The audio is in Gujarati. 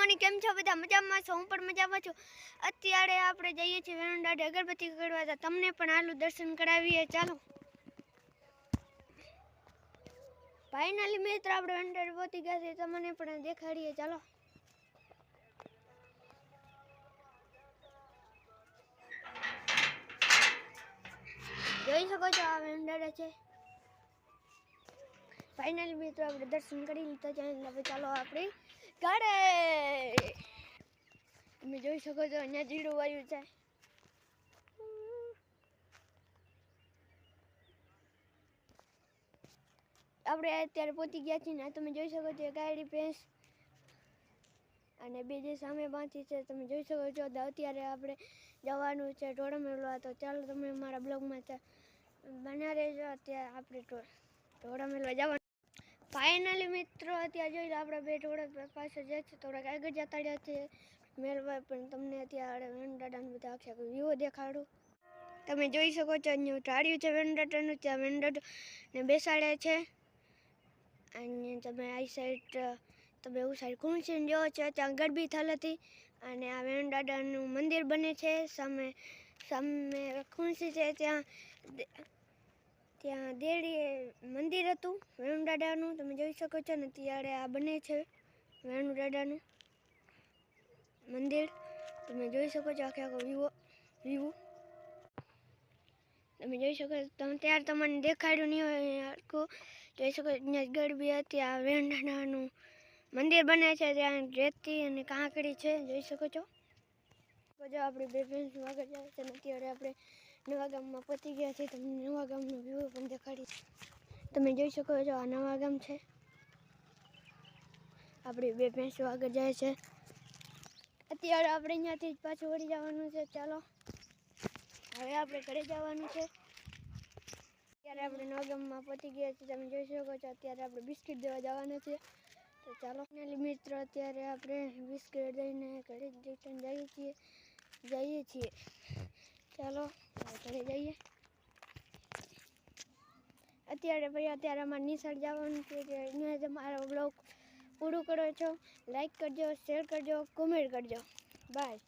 મોર્નિંગ કેમ છો બધા મજામાં છો? હું પણ મજામાં છું. અત્યારે આપણે જઈએ છીએ વેણંદાડે અગરબત્તી કરવા, તો તમને પણ આલુ દર્શન કરાવીએ. ચાલો ફાઇનલી મિત્ર આપણે વેણંદાડે પહોંચી ગયા છે, તમને પણ દેખાડીએ. ચાલો જોઈ શકો છો આ વેણંદાડે છે. ફાઇનલી મિત્રો આપણે દર્શન કરી લીધા છે. હવે ચાલો આપણે ઘરે. તમે જોઈ શકો છો અહીંયા જીડું વાયું છે. આપણે અત્યારે પહોંચી ગયા છીએ ને તમે જોઈ શકો છો ગાડી ભેંસ અને બે જે સામે બાંધી છે તમે જોઈ શકો છો. અત્યારે આપણે જવાનું છે ઢોળા મેળવા, તો ચાલો તમે મારા બ્લોગમાં બના રહેજો. અત્યારે આપણે ઢોળા મેળવા જવાનું. ફાઇનલી મિત્રો અત્યારે જોઈ લો આપણે બે ઢોળા પાસે જાય છે, થોડાક આગળ જતા રહ્યા છે મેળવા. પણ તમને અત્યારે વેણંદાડાનું બધા આખા વ્યૂ દેખાડું. તમે જોઈ શકો છો અહીંયા ટાળ્યું છે વેણંદાડાનું, ત્યાં વેણંદાડને બેસાડે છે. અને તમે આ સાઈડ તમે એવું સાઈડ ખુણસીને જોવો છો, ત્યાં ગરબી થલ હતી અને આ વેણંદાડાનું મંદિર બને છે. સામે ખુણસી છે, ત્યાં દેડી મંદિર હતું વેણંદાડાનું, તમે જોઈ શકો છો ને. ત્યારે આ બને છે વેણંદાડાનું મંદિર, તમે જોઈ શકો છો આખો વ્યૂ તમે જોઈ શકો છો. ત્યારે તમને દેખાડ્યું નહીં હોય આખું. જોઈ શકો ત્યાં ગરબી હતી. આ વેણંદાડાનું મંદિર બને છે, ત્યાં રેતી અને કાંકરી છે, જોઈ શકો છો. આપણી બે ભેંસ આગળ જાય છે. અત્યારે આપણે નવા ગામમાં પહોંચી ગયા છીએ. તમને નવા ગામનો વ્યૂ પણ દેખાડી. તમે જોઈ શકો છો આ નવા ગામ છે. આપણી બે ભેંસો આગળ જાય છે. અત્યારે આપણે અહીંયાથી પાછું વળી જવાનું છે. ચાલો હવે આપણે ઘરે જવાનું છે. અત્યારે આપણે નવા ગામમાં પહોંચી ગયા છીએ. તમે જોઈ શકો છો અત્યારે આપણે બિસ્કિટ દેવા જવાના છીએ. તો ચાલો મિત્રો અત્યારે આપણે બિસ્કિટ દઈને ઘરે રિટર્ન જઈએ છીએ. ચાલો ઘરે જઈએ. અત્યારે અમારે નિશાળ જવાનું છે. અહીંયા જ મારો બ્લોગ પૂરું કરો છો. લાઈક કરજો, શેર કરજો, કોમેન્ટ કરજો. બાય.